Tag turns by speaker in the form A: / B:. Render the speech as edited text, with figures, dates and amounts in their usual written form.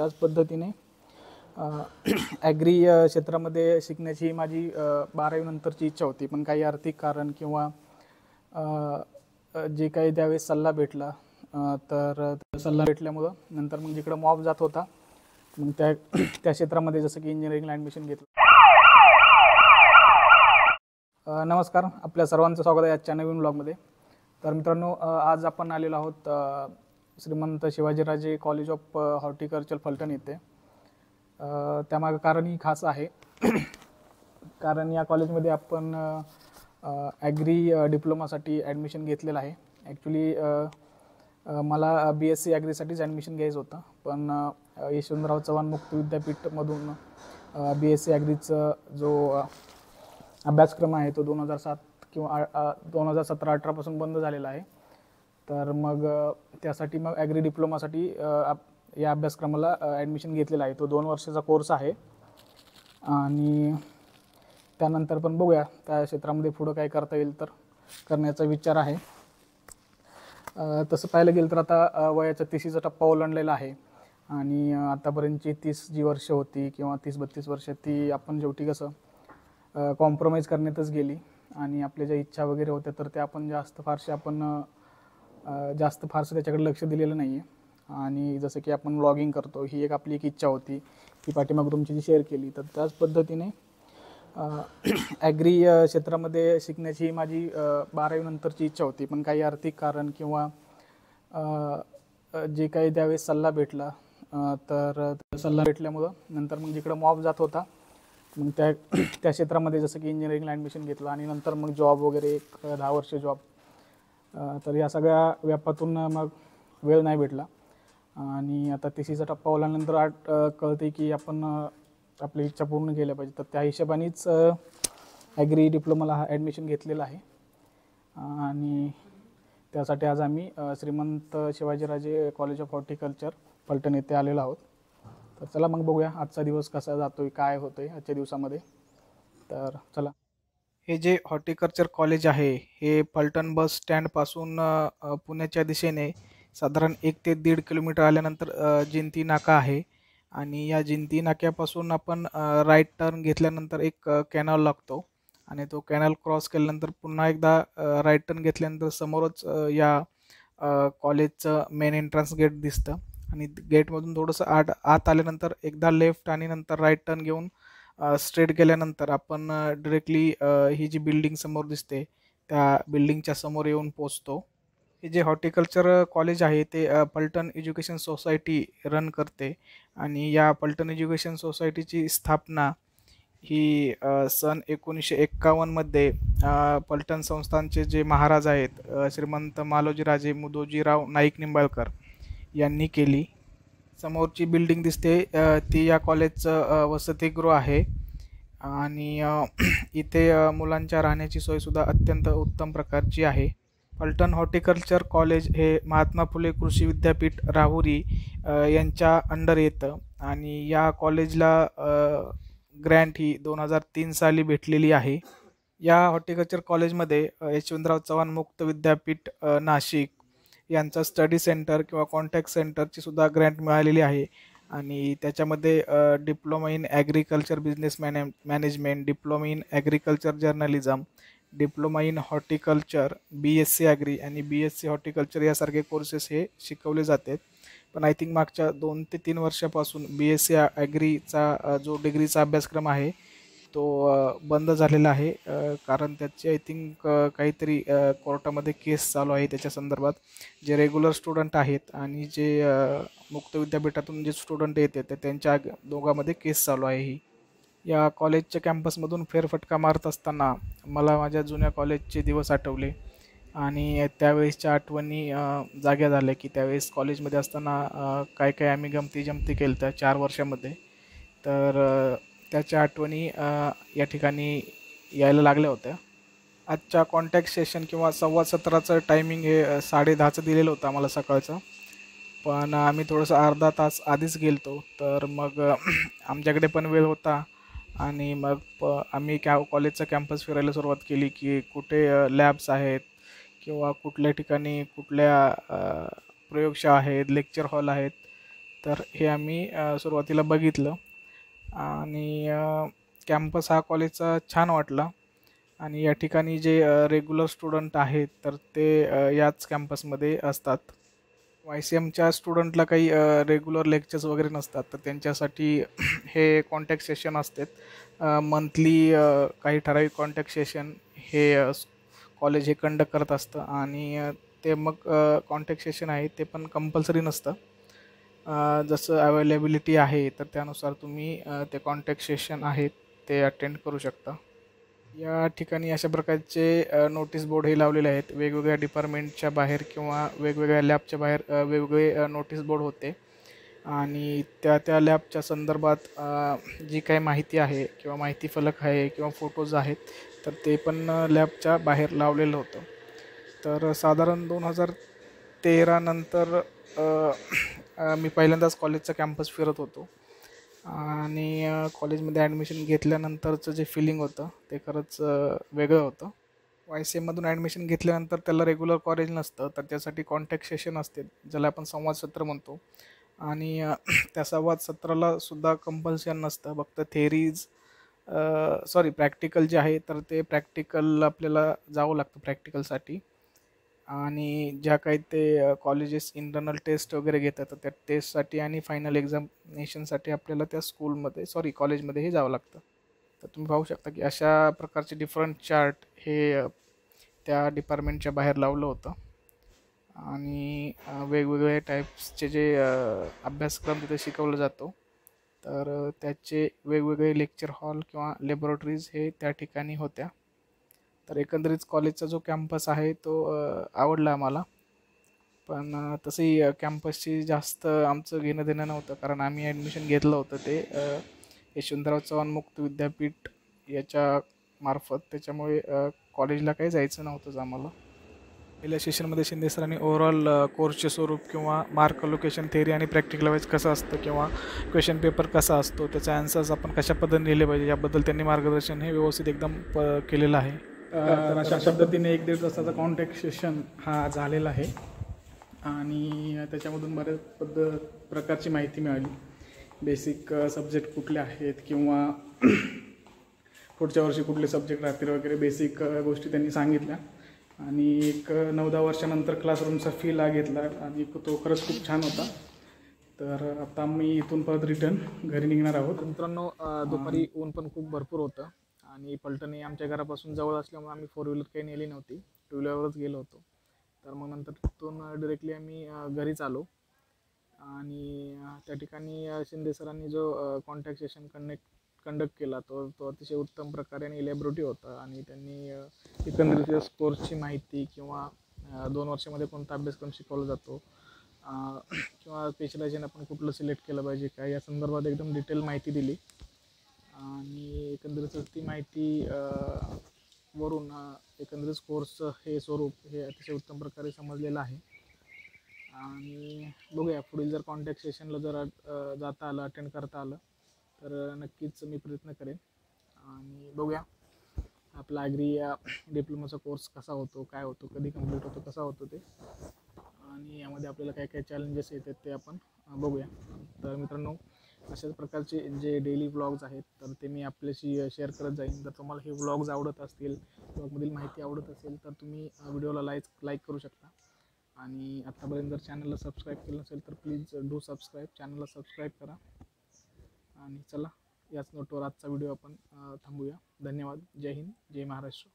A: त्याच पद्धतीने ॲग्री क्षेत्रामध्ये शिकण्याची माझी 12वी नंतरची इच्छा होती, पण काही आर्थिक कारण किंवा जे काही त्यावेळेस सल्ला भेटला, तर सल्ला भेटल्यामुळं नंतर मग जिकडं मॉब जात होता मग त्या क्षेत्रामध्ये जसं की इंजिनिअरिंगला ॲडमिशन घेतलं. नमस्कार, आपल्या सर्वांचं स्वागत आहे आजच्या नवीन ब्लॉगमध्ये. तर मित्रांनो, आज आपण आलेलो आहोत श्रीमंत Shivajiraje college of horticulture Phaltan येथे. त्यामागं कारणही खास आहे कारण या कॉलेजमध्ये आपण ॲग्री डिप्लोमासाठी ॲडमिशन घेतलेलं आहे. ॲक्च्युली मला BSc ॲग्रीसाठीच ॲडमिशन घ्यायचं होतं, पण यशवंतराव चव्हाण मुक्त विद्यापीठमधून BSc ॲग्रीचं जो अभ्यासक्रम आहे तो 2007 किंवा 2017-18 पासून बंद झालेला आहे. तर मग त्यासाठी मग ॲग्री डिप्लोमासाठी या अभ्यासक्रमाला ॲडमिशन घेतलेलं आहे. तो 2 वर्षाचा कोर्स आहे आणि त्यानंतर पण बघूया त्या क्षेत्रामध्ये पुढं काय करता येईल तर करण्याचा विचार आहे. तसं पाहायला गेलं तर आता वयाचा 30चा टप्पा ओलांडलेला आहे आणि आतापर्यंतची 30 जी वर्ष होती किंवा 30-32 वर्ष ती आपण शेवटी कसं कॉम्प्रोमाइज करण्यातच गेली आणि आपल्या ज्या इच्छा वगैरे होत्या तर त्या आपण जास्त फारसं त्याच्याकडे लक्ष दिलेलं नाही आहे. आणि जसं की आपण व्लॉगिंग करतो, ही आपली एक इच्छा होती, ती पाठीमाग तुमची शेअर केली. तर त्याच पद्धतीने ॲग्री क्षेत्रामध्ये शिकण्याची माझी 12वी नंतरची इच्छा होती, पण काही आर्थिक कारण किंवा जे काही त्यावेळेस सल्ला भेटला, तर सल्ला भेटल्यामुळं नंतर मग जिकडं मॉब जात होता मग त्या क्षेत्रामध्ये जसं की इंजिनिअरिंगला ॲडमिशन घेतलं आणि नंतर मग जॉब वगैरे एक 10 वर्ष जॉब. तर या सगळ्या व्यापातून मग वेळ नाही भेटला आणि आता 30चा टप्पा ओलांडल्यानंतर कळते की आपण आपली इच्छा पूर्ण केल्या पाहिजे. तर त्या हिशोबानेच ॲग्री डिप्लोमाला ॲडमिशन घेतलेलं आहे आणि त्यासाठी आज आम्ही श्रीमंत Shivajiraje college of horticulture Phaltan येथे आलेलो आहोत. तर चला मग बघूया आजचा दिवस कसा जातोय, काय होतंय आजच्या दिवसामध्ये. तर चला. हे जे हॉर्टिकल्चर कॉलेज आहे हे फलटण बस स्टँडपासून पुण्याच्या दिशेने साधारण 1 ते 1.5 किलोमीटर आल्यानंतर जिंती नाका आहे आणि या जिंती नाक्यापासून आपण राईट टर्न घेतल्यानंतर एक कॅनल लागतो आणि तो कॅनल क्रॉस केल्यानंतर पुन्हा एकदा राईट टर्न घेतल्यानंतर समोरच या कॉलेजचं मेन एंट्रन्स गेट दिसतं आणि गेटमधून थोडंसं आत आल्यानंतर एकदा लेफ्ट आणि नंतर राईट टर्न घेऊन स्ट्रेट गेल्यानंतर आपण डायरेक्टली ही जी बिल्डिंग समोर दिसते त्या बिल्डिंगच्या समोर येऊन पोचतो. हे जे हॉर्टिकल्चर कॉलेज आहे ते फलटण एज्युकेशन सोसायटी रन करते आणि या फलटण एज्युकेशन सोसायटीची स्थापना ही सन 1951मध्ये फलटण संस्थानचे जे महाराज आहेत श्रीमंत मालोजीराजे मुदोजीराव नाईक निंबाळकर यांनी केली. समोरची बिल्डिंग दिसते ती या कॉलेजचं वसतिगृह आहे आणि इथे मुलांच्या राहण्याची सोयसुद्धा अत्यंत उत्तम प्रकारची आहे. फलटण हॉर्टिकल्चर कॉलेज हे महात्मा फुले कृषी विद्यापीठ राहुरी यांच्या अंडर येतं आणि या कॉलेजला ग्रँट ही 2003 साली भेटलेली आहे. या हॉर्टिकल्चर कॉलेजमध्ये यशवंतराव चव्हाण मुक्त विद्यापीठ नाशिक यांचा स्टडी सेंटर किंवा कॉन्टॅक्ट सेंटरची सुद्धा ग्रँट मिळालेली आहे आणि त्याच्यामध्ये diploma in agriculture business management, diploma in agriculture journalism, diploma in horticulture, BSc agri आणि BSc हॉर्टिकल्चर यासारखे कोर्सेस हे शिकवले जातात. पण आय थिंक मागच्या 2 ते 3 वर्षापासून BSc ॲग्रीचा जो डिग्रीचा अभ्यासक्रम आहे तो बंद झालेला आहे कारण त्याची आय थिंक काहीतरी कोर्टामध्ये केस चालू आहे त्याच्या संदर्भात. जे रेग्युलर स्टुडंट आहेत आणि जे मुक्त विद्यापीठातून जे स्टुडंट येतात तर त्यांच्या दोघांमध्ये केस चालू आहे. ही या कॉलेजच्या कॅम्पसमधून फेरफटका मारत असताना मला माझ्या जुन्या कॉलेजचे दिवस आठवले आणि त्यावेळेसच्या आठवणी जाग्या झाल्या की त्यावेळेस कॉलेजमध्ये असताना काय काय आम्ही गमती जमती केलं त्या 4 वर्षामध्ये. तर त्याच्या आठवणी या ठिकाणी यायला लागल्या होत्या. आजच्या कॉन्टॅक्ट सेशन किंवा संवाद सत्राचं टायमिंग हे 10:30चं दिलेलं होतं आम्हाला सकाळचं, पण आम्ही थोडंसं अर्धा तास आधीच गेलो. तर मग आमच्याकडे पण वेळ होता आणि मग आम्ही कॉलेजचा कॅम्पस फिरायला सुरुवात केली की कुठे लॅब्स आहेत किंवा कुठल्या ठिकाणी कुठल्या प्रयोगशाळा आहेत, लेक्चर हॉल आहेत. तर हे आम्ही सुरुवातीला बघितलं आणि कॅम्पस हा कॉलेजचा छान वाटला. आणि या ठिकाणी जे रेग्युलर स्टुडंट आहेत तर ते याच कॅम्पसमध्ये असतात. YCMच्या स्टुडंटला काही रेग्युलर लेक्चर्स वगैरे नसतात, तर त्यांच्यासाठी हे कॉन्टॅक्ट सेशन असतात मंथली. काही ठराविक कॉन्टॅक्ट सेशन हे कॉलेज हे कंडक्ट करत असतं आणि ते मग कॉन्टॅक्ट सेशन आहे ते पण कंपल्सरी नसतं. जसं अवेलेबिलिटी आहे तर त्यानुसार तुम्ही ते कॉन्टॅक्ट सेशन आहेत ते अटेंड करू शकता. या ठिकाणी अशा प्रकारचे नोटीस बोर्ड हे लावलेले आहेत. वेगवेगळ्या डिपार्टमेंटच्या बाहेर किंवा वेगवेगळ्या लॅबच्या बाहेर वेगवेगळे नोटीस बोर्ड होते आणि त्या लॅबच्या संदर्भात जी काही माहिती आहे किंवा माहिती फलक आहे किंवा फोटोज आहेत तर ते पण लॅबच्या बाहेर लावलेलं होतं. तर साधारण 2013 नंतर मी पहिल्यांदाच कॉलेजचा कॅम्पस फिरत होतो आणि कॉलेजमध्ये ॲडमिशन घेतल्यानंतरचं जे फिलिंग होतं ते खरंच वेगळं होतं. YCMमधून ॲडमिशन घेतल्यानंतर त्याला रेग्युलर कॉलेज नसतं, तर त्यासाठी कॉन्टॅक्ट सेशन असते ज्याला आपण संवाद सत्र म्हणतो. आणि त्या संवाद सत्राला सुद्धा कंपल्शन नसतं, फक्त थेरीज सॉरी प्रॅक्टिकल जे आहे तर ते प्रॅक्टिकल आपल्याला जावं लागतं प्रॅक्टिकलसाठी. आणि ज्या काही ते कॉलेजेस इंटरनल टेस्ट वगैरे घेतात तर त्या टेस्टसाठी आणि फायनल एक्झामिनेशनसाठी आपल्याला त्या स्कूलमध्ये सॉरी कॉलेजमध्येही जावं लागतं. तर तुम्ही पाहू शकता की अशा प्रकारचे डिफरंट चार्ट हे त्या डिपार्टमेंटच्या बाहेर लावलं होतं आणि वेगवेगळे टाईप्सचे जे अभ्यासक्रम तिथे शिकवला जातो तर त्याचे वेगवेगळे लेक्चर हॉल किंवा लॅबोरेटरीज हे त्या ठिकाणी होत्या. तर एकंदरीत कॉलेजचा जो कॅम्पस आहे तो आवडला आम्हाला. पण तसंही कॅम्पसची जास्त आमचं घेणं देणं नव्हतं, कारण आम्ही ॲडमिशन घेतलं होतं ते यशवंतराव चव्हाण मुक्त विद्यापीठ याच्या मार्फत. त्याच्यामुळे कॉलेजला काही जायचं नव्हतंच आम्हाला. पहिल्या सेशनमध्ये शिंदे सरांनी ओव्हरऑल कोर्सचे स्वरूप किंवा मार्क लोकेशन थेअरी आणि प्रॅक्टिकल वाईज कसं असतं किंवा क्वेश्चन पेपर कसा असतो, त्याचे आन्सर्स आपण कशा पद्धतीने लिहिले पाहिजे याबद्दल त्यांनी मार्गदर्शन हे व्यवस्थित एकदम केलेलं आहे. तर अशा पद्धतीने 1-1.5 तासाचा कॉन्टॅक्ट सेशन हा झालेला आहे आणि त्याच्यामधून बऱ्याच प्रकारची माहिती मिळाली. बेसिक सब्जेक्ट कुठले आहेत किंवा पुढच्या वर्षी कुठले सब्जेक्ट राहतील वगैरे बेसिक गोष्टी त्यांनी सांगितल्या आणि एक 9-10 वर्षानंतर क्लासरूमचा फील घेतला आणि तो खरंच खूप छान होता. तर आता मी इथून परत रिटर्न घरी निघणार आहोत. मित्रांनो, दुपारी ऊन पण खूप भरपूर होतं आणि पलटणी आमच्या घरापासून जवळ असल्यामुळे आम्ही 4 व्हीलर काही नेली नव्हती, 2 व्हीलरवरच गेलो होतो. तर मग नंतर तिथून डिरेक्टली आम्ही घरीच आलो आणि त्या ठिकाणी शिंदे सरांनी जो कॉन्टॅक्ट सेशन कंडक्ट केला तो अतिशय उत्तम प्रकारे आणि इलॅबोरेटिव्ह होता आणि त्यांनी एकंदरीत कोर्सची माहिती किंवा 2 वर्षामध्ये कोणता अभ्यासक्रम शिकवला जातो किंवा स्पेशलायझेशन आपण कुठलं सिलेक्ट केलं पाहिजे काय या संदर्भात एकदम डिटेल माहिती दिली आणि एकंदरीत ती माहिती वरून एकंदरीत कोर्सचं हे स्वरूप हे अतिशय उत्तम प्रकारे समजलेलं आहे. आणि बघूया पुढील जर कॉन्टॅक्ट सेशनला जर जाता आलं, अटेंड करता आलं तर नक्कीच मी प्रयत्न करेन आणि बघूया आपला ॲग्री डिप्लोमाचा कोर्स कसा होतो, काय होतो, कधी कंप्लीट होतो, कसा होतो ते आणि यामध्ये आपल्याला काय काय चॅलेंजेस येतात ते आपण बघूया. तर मित्रांनो, अशाच प्रकारचे जे डेली व्लॉग्स आहेत तर ते मी आपल्याशी शेअर करत जाईन. जर तुम्हाला हे व्लॉग्स आवडत असतील, व्लॉगमधील माहिती आवडत असेल तर तुम्ही व्हिडिओला लाईक करू शकता आणि आत्तापर्यंत जर चॅनलला सबस्क्राईब केलं नसेल तर प्लीज डू सबस्क्राईब, चॅनलला सबस्क्राईब करा. आणि चला, याच नोटवर आजचा व्हिडिओ आपण थांबूया. धन्यवाद. जय हिंद, जय महाराष्ट्र.